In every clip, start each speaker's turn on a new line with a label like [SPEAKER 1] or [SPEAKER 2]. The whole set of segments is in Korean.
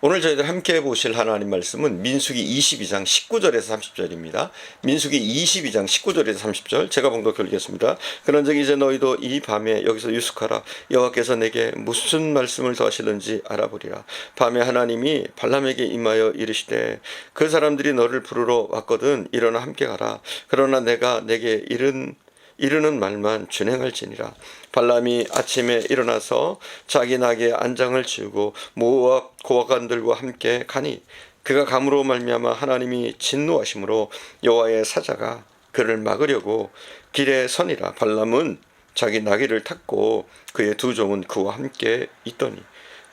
[SPEAKER 1] 오늘 저희들 함께 보실 하나님 말씀은 민수기 22장 19절에서 30절입니다. 민수기 22장 19절에서 30절 제가 봉독해 읽겠습니다. 그런즉 이제 너희도 이 밤에 여기서 유숙하라. 여호와께서 내게 무슨 말씀을 더 하시는지 알아보리라. 밤에 하나님이 발람에게 임하여 이르시되 그 사람들이 너를 부르러 왔거든 일어나 함께 가라. 그러나 내가 내게 이르는 말만 준행할지니라. 발람이 아침에 일어나서 자기 나귀의 안장을 지우고 모압 고관들과 함께 가니 그가 감으로 말미암아 하나님이 진노하심으로 여호와의 사자가 그를 막으려고 길에 서니라. 발람은 자기 나귀를 탔고 그의 두 종은 그와 함께 있더니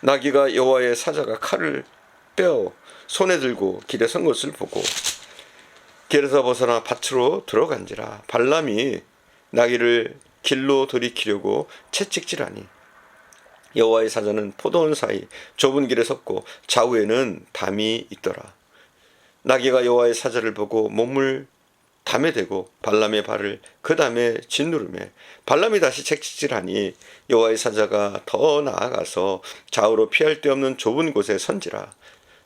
[SPEAKER 1] 나귀가 여호와의 사자가 칼을 빼어 손에 들고 길에 선 것을 보고 길에서 벗어나 밭으로 들어간지라. 발람이 나귀를 길로 돌이키려고 채찍질하니 여호와의 사자는 포도원 사이 좁은 길에 섰고 좌우에는 담이 있더라. 나귀가 여호와의 사자를 보고 몸을 담에 대고 발람의 발을 그 담에 짓누르매 발람이 다시 채찍질하니 여호와의 사자가 더 나아가서 좌우로 피할 데 없는 좁은 곳에 선지라.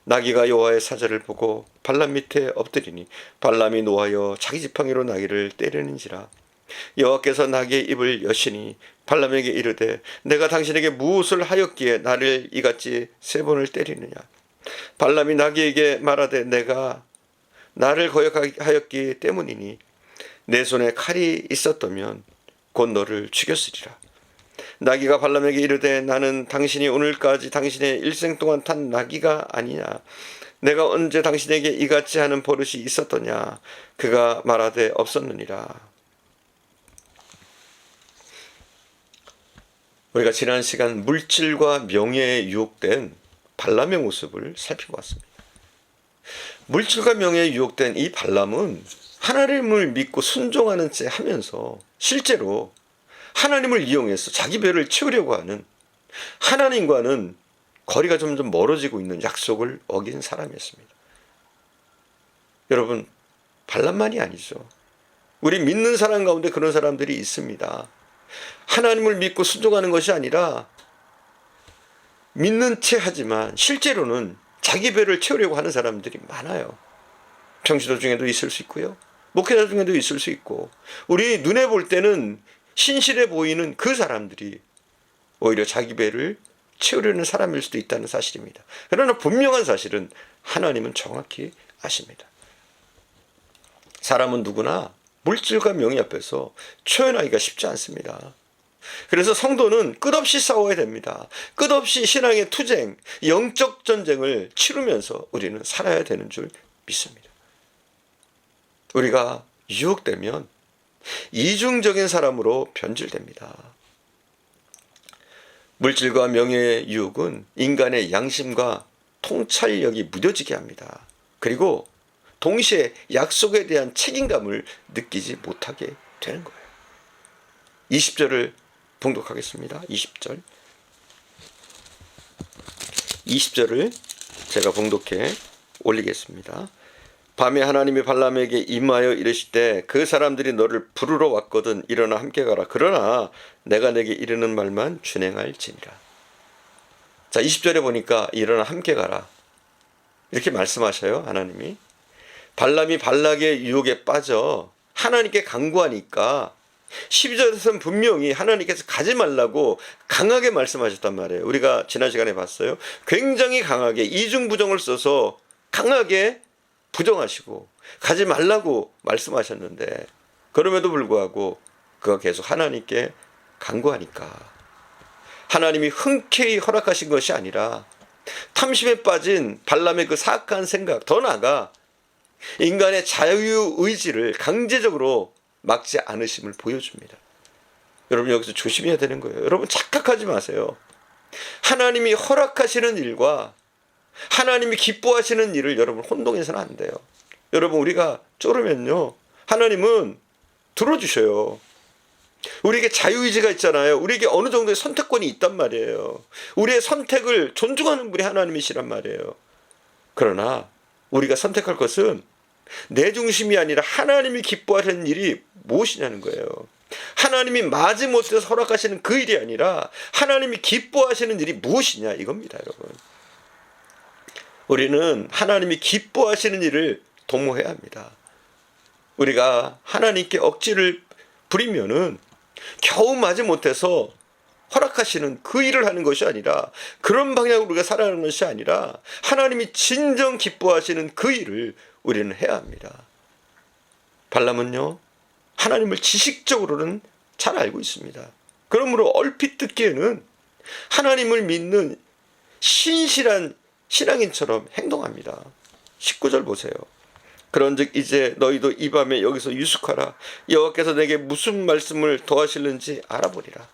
[SPEAKER 1] 나귀가 여호와의 사자를 보고 발람 밑에 엎드리니 발람이 노하여 자기 지팡이로 나귀를 때리는지라. 여호와께서 나귀의 입을 여시니 발람에게 이르되 내가 당신에게 무엇을 하였기에 나를 이같이 3번을 때리느냐. 발람이 나귀에게 말하되 내가 나를 거역하였기 때문이니 내 손에 칼이 있었다면 곧 너를 죽였으리라. 나귀가 발람에게 이르되 나는 당신이 오늘까지 당신의 일생 동안 탄 나귀가 아니냐. 내가 언제 당신에게 이같이 하는 버릇이 있었더냐. 그가 말하되 없었느니라. 우리가 지난 시간 물질과 명예에 유혹된 발람의 모습을 살펴봤습니다. 물질과 명예에 유혹된 이 발람은 하나님을 믿고 순종하는 체 하면서 실제로 하나님을 이용해서 자기 배를 채우려고 하는, 하나님과는 거리가 점점 멀어지고 있는 약속을 어긴 사람이었습니다. 여러분, 발람만이 아니죠. 우리 믿는 사람 가운데 그런 사람들이 있습니다. 하나님을 믿고 순종하는 것이 아니라 믿는 채 하지만 실제로는 자기 배를 채우려고 하는 사람들이 많아요. 평신도 중에도 있을 수 있고요. 목회자 중에도 있을 수 있고, 우리 눈에 볼 때는 신실해 보이는 그 사람들이 오히려 자기 배를 채우려는 사람일 수도 있다는 사실입니다. 그러나 분명한 사실은 하나님은 정확히 아십니다. 사람은 누구나 물질과 명예 앞에서 초연하기가 쉽지 않습니다. 그래서 성도는 끝없이 싸워야 됩니다. 끝없이 신앙의 투쟁, 영적 전쟁을 치르면서 우리는 살아야 되는 줄 믿습니다. 우리가 유혹되면 이중적인 사람으로 변질됩니다. 물질과 명예의 유혹은 인간의 양심과 통찰력이 무뎌지게 합니다. 그리고 동시에 약속에 대한 책임감을 느끼지 못하게 되는 거예요. 20절을 봉독하겠습니다. 20절을 제가 봉독해 올리겠습니다. 밤에 하나님이 발람에게 임하여 이르시되 그 사람들이 너를 부르러 왔거든 일어나 함께 가라. 그러나 내가 내게 이르는 말만 준행할지니라. 자, 20절에 보니까 일어나 함께 가라 이렇게 말씀하셔요. 하나님이 발람이 발락의 유혹에 빠져 하나님께 간구하니까 12절에서는 분명히 하나님께서 가지 말라고 강하게 말씀하셨단 말이에요. 우리가 지난 시간에 봤어요. 굉장히 강하게 이중부정을 써서 강하게 부정하시고 가지 말라고 말씀하셨는데 그럼에도 불구하고 그가 계속 하나님께 간구하니까 하나님이 흔쾌히 허락하신 것이 아니라 탐심에 빠진 발람의 그 사악한 생각, 더 나아가 인간의 자유의지를 강제적으로 막지 않으심을 보여줍니다. 여러분 여기서 조심해야 되는 거예요. 여러분 착각하지 마세요. 하나님이 허락하시는 일과 하나님이 기뻐하시는 일을 여러분 혼동해서는 안 돼요. 여러분 우리가 쪼르면요 하나님은 들어주셔요. 우리에게 자유의지가 있잖아요. 우리에게 어느 정도의 선택권이 있단 말이에요. 우리의 선택을 존중하는 분이 하나님이시란 말이에요. 그러나 우리가 선택할 것은 내 중심이 아니라 하나님이 기뻐하시는 일이 무엇이냐는 거예요. 하나님이 마지못해서 허락하시는 그 일이 아니라 하나님이 기뻐하시는 일이 무엇이냐 이겁니다. 여러분 우리는 하나님이 기뻐하시는 일을 도모해야 합니다. 우리가 하나님께 억지를 부리면은 겨우 마지못해서 허락하시는 그 일을 하는 것이 아니라, 그런 방향으로 우리가 살아가는 것이 아니라 하나님이 진정 기뻐하시는 그 일을 우리는 해야 합니다. 발람은요, 하나님을 지식적으로는 잘 알고 있습니다. 그러므로 얼핏 듣기에는 하나님을 믿는 신실한 신앙인처럼 행동합니다. 19절 보세요. 그런즉 이제 너희도 이 밤에 여기서 유숙하라. 여호와께서 내게 무슨 말씀을 더하실는지 알아보리라.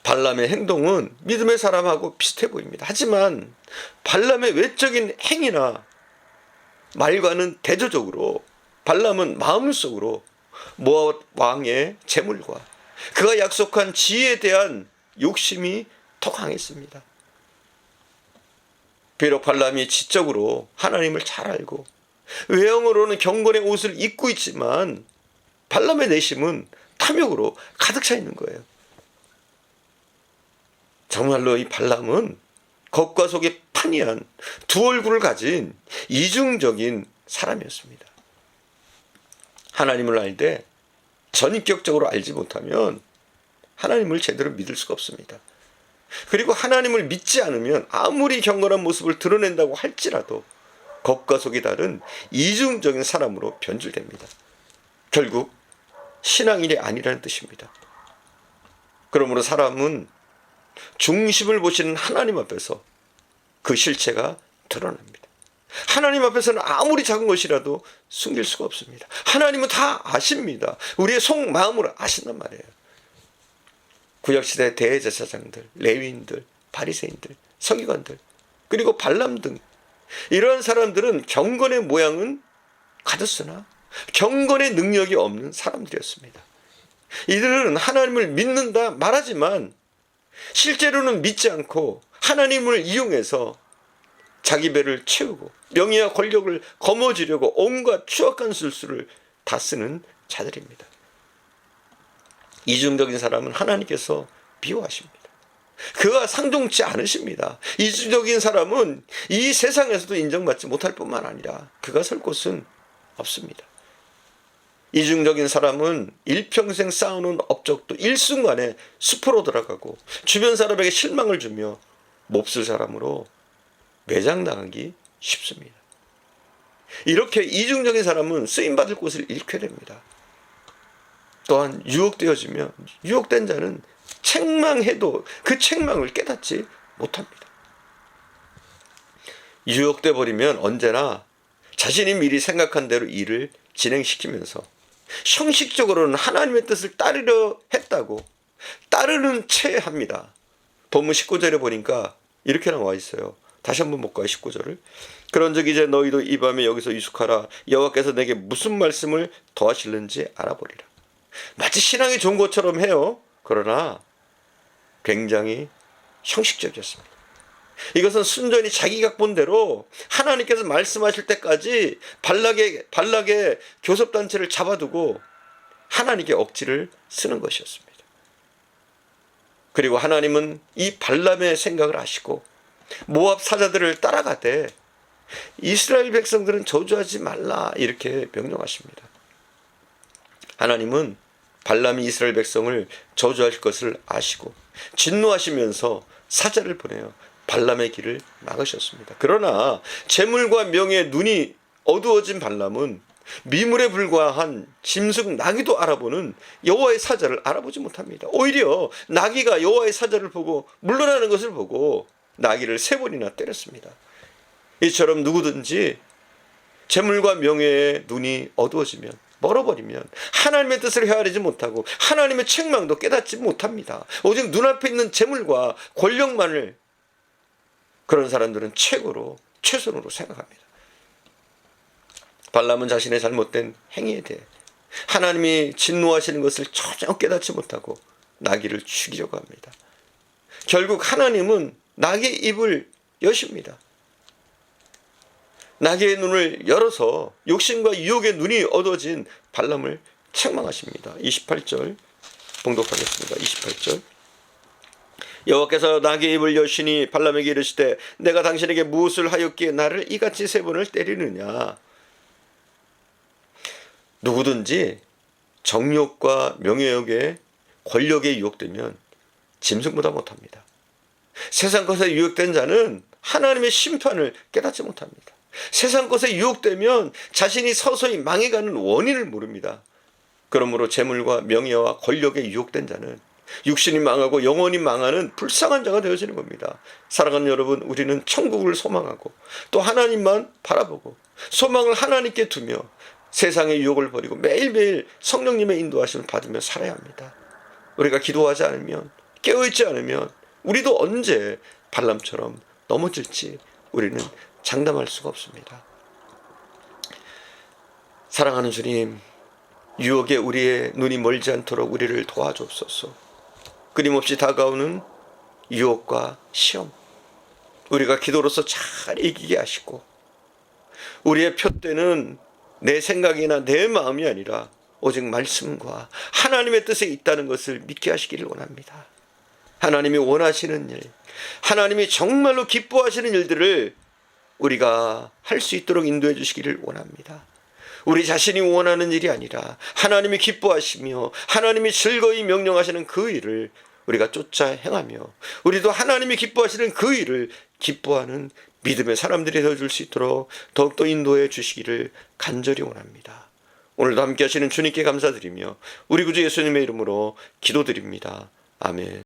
[SPEAKER 1] 발람의 행동은 믿음의 사람하고 비슷해 보입니다. 하지만 발람의 외적인 행위나 말과는 대조적으로 발람은 마음속으로 모압 왕의 재물과 그가 약속한 지혜에 대한 욕심이 더 강했습니다. 비록 발람이 지적으로 하나님을 잘 알고 외형으로는 경건의 옷을 입고 있지만 발람의 내심은 탐욕으로 가득 차 있는 거예요. 정말로 이 발람은 겉과 속이 판이한 두 얼굴을 가진 이중적인 사람이었습니다. 하나님을 알되 전인격적으로 알지 못하면 하나님을 제대로 믿을 수가 없습니다. 그리고 하나님을 믿지 않으면 아무리 경건한 모습을 드러낸다고 할지라도 겉과 속이 다른 이중적인 사람으로 변질됩니다. 결국 신앙인이 아니라는 뜻입니다. 그러므로 사람은 중심을 보시는 하나님 앞에서 그 실체가 드러납니다. 하나님 앞에서는 아무리 작은 것이라도 숨길 수가 없습니다. 하나님은 다 아십니다. 우리의 속마음을 아신단 말이에요. 구약시대 대제사장들, 레위인들, 바리새인들, 서기관들, 그리고 발람 등 이러한 사람들은 경건의 모양은 가졌으나 경건의 능력이 없는 사람들이었습니다. 이들은 하나님을 믿는다 말하지만 실제로는 믿지 않고 하나님을 이용해서 자기 배를 채우고 명예와 권력을 거머쥐려고 온갖 추악한 술수를 다 쓰는 자들입니다. 이중적인 사람은 하나님께서 미워하십니다. 그가 상종치 않으십니다. 이중적인 사람은 이 세상에서도 인정받지 못할 뿐만 아니라 그가 설 곳은 없습니다. 이중적인 사람은 일평생 쌓아놓은 업적도 일순간에 수포로 들어가고 주변 사람에게 실망을 주며 몹쓸 사람으로 매장당하기 쉽습니다. 이렇게 이중적인 사람은 쓰임받을 곳을 잃게 됩니다. 또한 유혹되어지면 유혹된 자는 책망해도 그 책망을 깨닫지 못합니다. 유혹돼 버리면 언제나 자신이 미리 생각한 대로 일을 진행시키면서 형식적으로는 하나님의 뜻을 따르려 했다고 따르는 채 합니다. 본문 19절에 보니까 이렇게 나와 있어요. 다시 한번 볼까요? 19절을. 그런즉 이제 너희도 이 밤에 여기서 유숙하라. 여호와께서 내게 무슨 말씀을 더하실는지 알아보리라. 마치 신앙이 좋은 것처럼 해요. 그러나 굉장히 형식적이었습니다. 이것은 순전히 자기 각본대로 하나님께서 말씀하실 때까지 발락의 교섭단체를 잡아두고 하나님께 억지를 쓰는 것이었습니다. 그리고 하나님은 이 발람의 생각을 아시고 모압 사자들을 따라가되 이스라엘 백성들은 저주하지 말라 이렇게 명령하십니다. 하나님은 발람이 이스라엘 백성을 저주할 것을 아시고 진노하시면서 사자를 보내어 발람의 길을 막으셨습니다. 그러나 재물과 명예에 눈이 어두워진 발람은 미물에 불과한 짐승 나귀도 알아보는 여호와의 사자를 알아보지 못합니다. 오히려 나귀가 여호와의 사자를 보고 물러나는 것을 보고 나귀를 3번이나 때렸습니다. 이처럼 누구든지 재물과 명예에 눈이 어두워지면 멀어버리면 하나님의 뜻을 헤아리지 못하고 하나님의 책망도 깨닫지 못합니다. 오직 눈앞에 있는 재물과 권력만을 그런 사람들은 최선으로 생각합니다. 발람은 자신의 잘못된 행위에 대해 하나님이 진노하시는 것을 전혀 깨닫지 못하고 나귀를 죽이려고 합니다. 결국 하나님은 나귀의 입을 여십니다. 나귀의 눈을 열어서 욕심과 유혹의 눈이 어두워진 발람을 책망하십니다. 28절 봉독하겠습니다. 28절. 여호와께서 나귀의 입을 여시니 발람에게 이르시되 내가 당신에게 무엇을 하였기에 나를 이같이 3번을 때리느냐. 누구든지 정욕과 명예욕에 권력에 유혹되면 짐승보다 못합니다. 세상 것에 유혹된 자는 하나님의 심판을 깨닫지 못합니다. 세상 것에 유혹되면 자신이 서서히 망해가는 원인을 모릅니다. 그러므로 재물과 명예와 권력에 유혹된 자는 육신이 망하고 영혼이 망하는 불쌍한 자가 되어지는 겁니다. 사랑하는 여러분, 우리는 천국을 소망하고 또 하나님만 바라보고 소망을 하나님께 두며 세상의 유혹을 버리고 매일매일 성령님의 인도하심을 받으며 살아야 합니다. 우리가 기도하지 않으면, 깨어있지 않으면 우리도 언제 발람처럼 넘어질지 우리는 장담할 수가 없습니다. 사랑하는 주님, 유혹에 우리의 눈이 멀지 않도록 우리를 도와주옵소서. 끊임없이 다가오는 유혹과 시험, 우리가 기도로서 잘 이기게 하시고, 우리의 표대는 내 생각이나 내 마음이 아니라 오직 말씀과 하나님의 뜻에 있다는 것을 믿게 하시기를 원합니다. 하나님이 원하시는 일, 하나님이 정말로 기뻐하시는 일들을 우리가 할 수 있도록 인도해 주시기를 원합니다. 우리 자신이 원하는 일이 아니라 하나님이 기뻐하시며 하나님이 즐거이 명령하시는 그 일을 우리가 쫓아 행하며, 우리도 하나님이 기뻐하시는 그 일을 기뻐하는 믿음의 사람들이 되어줄 수 있도록 더욱더 인도해 주시기를 간절히 원합니다. 오늘도 함께 하시는 주님께 감사드리며 우리 구주 예수님의 이름으로 기도드립니다. 아멘.